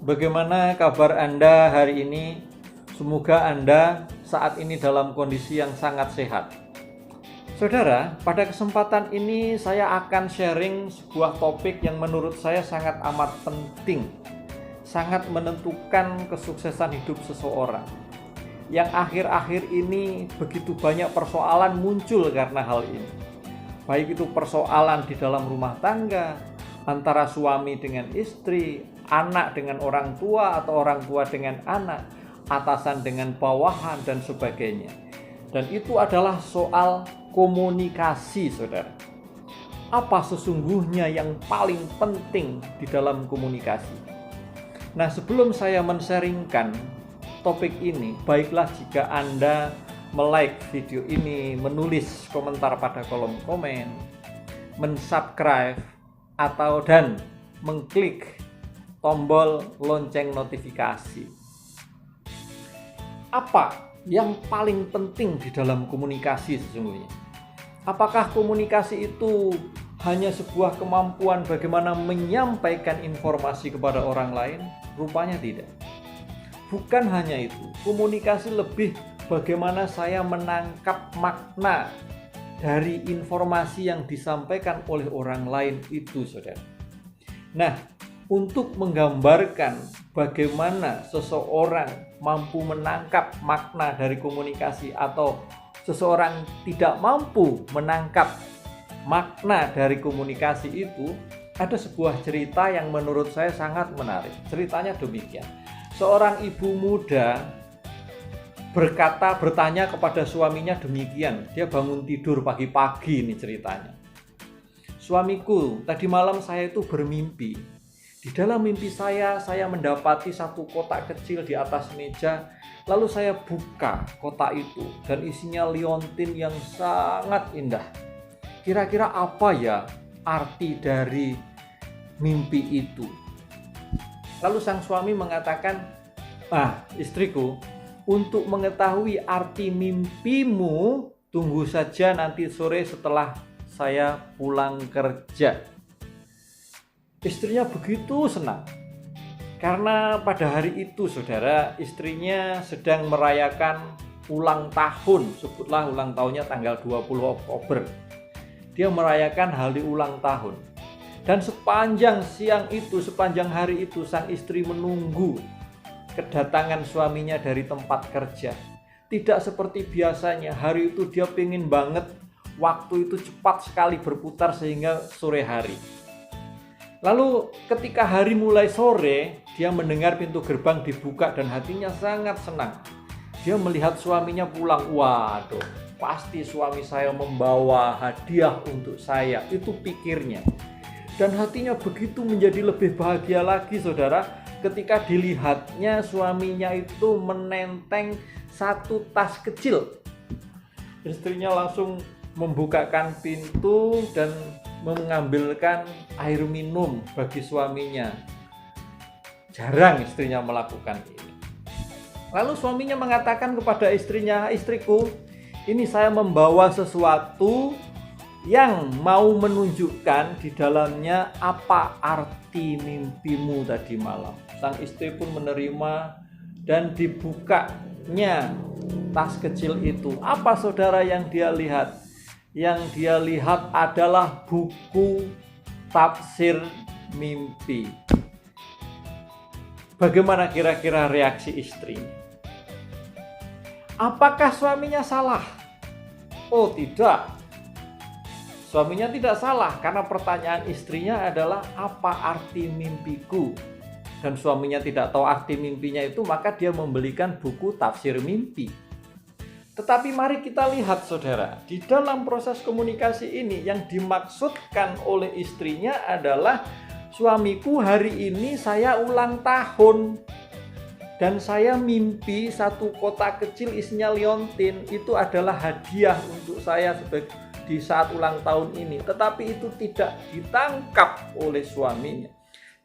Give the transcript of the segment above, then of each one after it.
Bagaimana kabar Anda hari ini? Semoga Anda saat ini dalam kondisi yang sangat sehat. Saudara, pada kesempatan ini saya akan sharing sebuah topik yang menurut saya sangat amat penting, sangat menentukan kesuksesan hidup seseorang. Yang akhir-akhir ini begitu banyak persoalan muncul karena hal ini. Baik itu persoalan di dalam rumah tangga, antara suami dengan istri, anak dengan orang tua atau orang tua dengan anak, atasan dengan bawahan dan sebagainya. Dan itu adalah soal komunikasi, saudara. Apa sesungguhnya yang paling penting di dalam komunikasi? Nah, sebelum saya men-sharingkan topik ini, baiklah jika Anda like video ini, menulis komentar pada kolom komen, mensubscribe dan mengklik tombol lonceng notifikasi. Apa yang paling penting di dalam komunikasi sesungguhnya? Apakah komunikasi itu hanya sebuah kemampuan bagaimana menyampaikan informasi kepada orang lain? Rupanya tidak. Bukan hanya itu, komunikasi lebih bagaimana saya menangkap makna dari informasi yang disampaikan oleh orang lain itu, saudara. Nah, untuk menggambarkan bagaimana seseorang mampu menangkap makna dari komunikasi atau seseorang tidak mampu menangkap makna dari komunikasi itu, ada sebuah cerita yang menurut saya sangat menarik. Ceritanya demikian. Seorang ibu muda bertanya kepada suaminya demikian. Dia bangun tidur pagi-pagi, ini ceritanya. Suamiku, tadi malam saya itu bermimpi. Di dalam mimpi saya mendapati satu kotak kecil di atas meja. Lalu saya buka kotak itu dan isinya liontin yang sangat indah. Kira-kira apa ya arti dari mimpi itu? Lalu sang suami mengatakan, istriku, untuk mengetahui arti mimpimu, tunggu saja nanti sore setelah saya pulang kerja. Istrinya begitu senang. Karena pada hari itu, saudara, istrinya sedang merayakan ulang tahun. Sebutlah ulang tahunnya tanggal 20 Oktober. Dia merayakan hari ulang tahun. Dan sepanjang hari itu, sang istri menunggu kedatangan suaminya dari tempat kerja. Tidak seperti biasanya, hari itu dia pengen banget waktu itu cepat sekali berputar sehingga sore hari. Lalu ketika hari mulai sore, dia mendengar pintu gerbang dibuka dan hatinya sangat senang. Dia melihat suaminya pulang. Waduh, pasti suami saya membawa hadiah untuk saya. Itu pikirnya. Dan hatinya begitu menjadi lebih bahagia lagi, saudara, ketika dilihatnya suaminya itu menenteng satu tas kecil. Istrinya langsung membukakan pintu dan mengambilkan air minum bagi suaminya. Jarang istrinya melakukan ini. Lalu suaminya mengatakan kepada istrinya, istriku, ini saya membawa sesuatu yang mau menunjukkan di dalamnya apa arti mimpimu tadi malam. Sang istri pun menerima dan dibukanya tas kecil itu. Apa saudara yang dia lihat? Yang dia lihat adalah buku tafsir mimpi. Bagaimana kira-kira reaksi istri? Apakah suaminya salah? Oh, tidak. Suaminya tidak salah karena pertanyaan istrinya adalah apa arti mimpiku? Dan suaminya tidak tahu arti mimpinya itu, maka dia membelikan buku tafsir mimpi. Tetapi mari kita lihat, saudara, di dalam proses komunikasi ini yang dimaksudkan oleh istrinya adalah, suamiku, hari ini saya ulang tahun dan saya mimpi satu kotak kecil isinya liontin. Itu adalah hadiah untuk saya di saat ulang tahun ini. Tetapi itu tidak ditangkap oleh suaminya.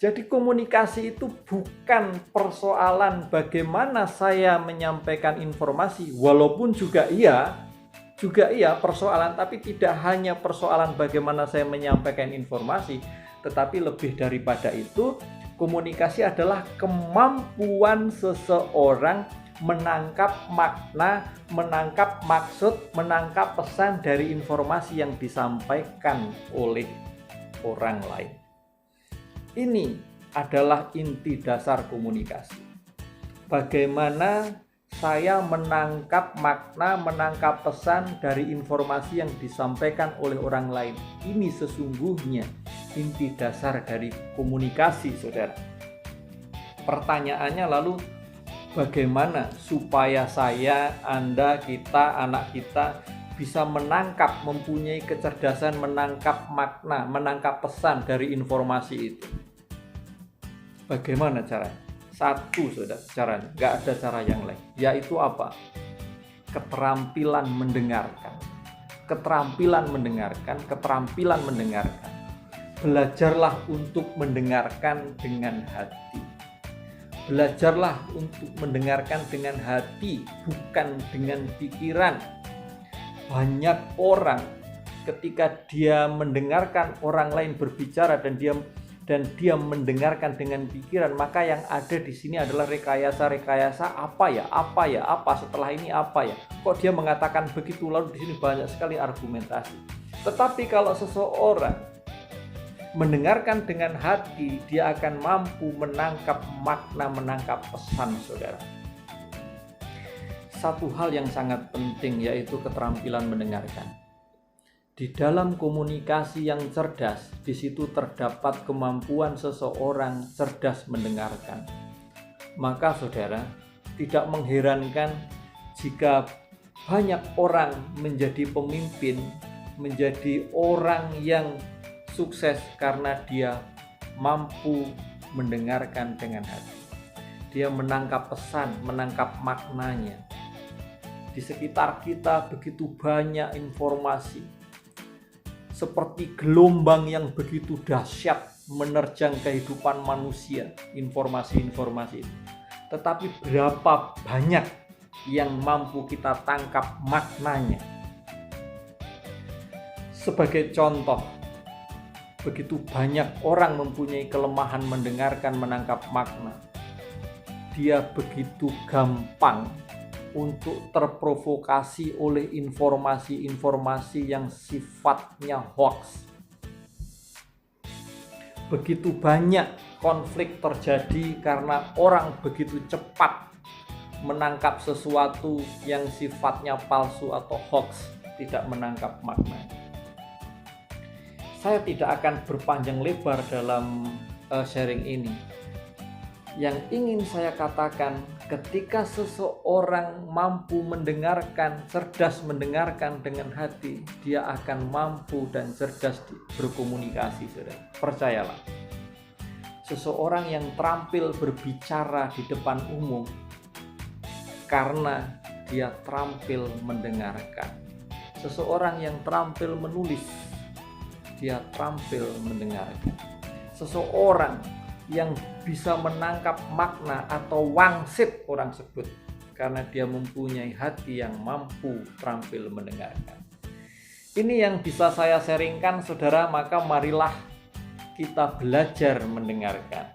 Jadi komunikasi itu bukan persoalan bagaimana saya menyampaikan informasi, walaupun juga iya persoalan, tapi tidak hanya persoalan bagaimana saya menyampaikan informasi, tetapi lebih daripada itu Komunikasi adalah kemampuan seseorang menangkap makna, menangkap maksud, menangkap pesan dari informasi yang disampaikan oleh orang lain. Ini adalah inti dasar komunikasi. Bagaimana saya menangkap makna, menangkap pesan dari informasi yang disampaikan oleh orang lain. Ini sesungguhnya inti dasar dari komunikasi, saudara. Pertanyaannya lalu, bagaimana supaya saya, Anda, kita, anak kita bisa menangkap, mempunyai kecerdasan menangkap makna, menangkap pesan dari informasi itu? Bagaimana caranya? Satu, saudara, caranya, nggak ada cara yang lain, yaitu apa? Keterampilan mendengarkan. Keterampilan mendengarkan, keterampilan mendengarkan. Belajarlah untuk mendengarkan dengan hati. Belajarlah untuk mendengarkan dengan hati, bukan dengan pikiran. Banyak orang ketika dia mendengarkan orang lain berbicara dan dia mendengarkan dengan pikiran, maka yang ada di sini adalah rekayasa apa setelah ini apa ya, kok dia mengatakan begitu, lalu di sini banyak sekali argumentasi. Tetapi kalau seseorang mendengarkan dengan hati, dia akan mampu menangkap makna, menangkap pesan, saudara. Satu hal yang sangat penting yaitu keterampilan mendengarkan. Di dalam komunikasi yang cerdas, di situ terdapat kemampuan seseorang cerdas mendengarkan. Maka saudara, tidak mengherankan jika banyak orang menjadi pemimpin, menjadi orang yang sukses karena dia mampu mendengarkan dengan hati. Dia menangkap pesan, menangkap maknanya. Di sekitar kita begitu banyak informasi, seperti gelombang yang begitu dahsyat menerjang kehidupan manusia, informasi-informasi itu. Tetapi berapa banyak yang mampu kita tangkap maknanya? Sebagai contoh, begitu banyak orang mempunyai kelemahan mendengarkan, menangkap makna. Dia begitu gampang untuk terprovokasi oleh informasi-informasi yang sifatnya hoax. Begitu banyak konflik terjadi karena orang begitu cepat menangkap sesuatu yang sifatnya palsu atau hoax, tidak menangkap makna. Saya tidak akan berpanjang lebar dalam sharing ini. Yang ingin saya katakan, ketika seseorang mampu mendengarkan, cerdas mendengarkan dengan hati, dia akan mampu dan cerdas berkomunikasi, saudara. Percayalah, seseorang yang terampil berbicara di depan umum karena dia terampil mendengarkan. Seseorang yang terampil menulis, dia terampil mendengarkan. Seseorang yang bisa menangkap makna atau wangsit orang sebut karena dia mempunyai hati yang mampu terampil mendengarkan. Ini yang bisa saya sharingkan, saudara. Maka marilah kita belajar mendengarkan.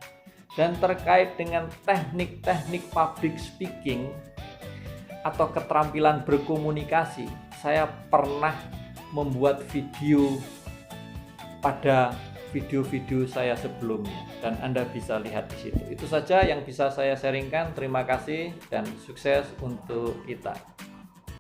Dan terkait dengan teknik-teknik public speaking atau keterampilan berkomunikasi, saya pernah membuat video pada video-video saya sebelumnya dan Anda bisa lihat di situ. Itu saja yang bisa saya sharingkan. Terima kasih dan sukses untuk kita.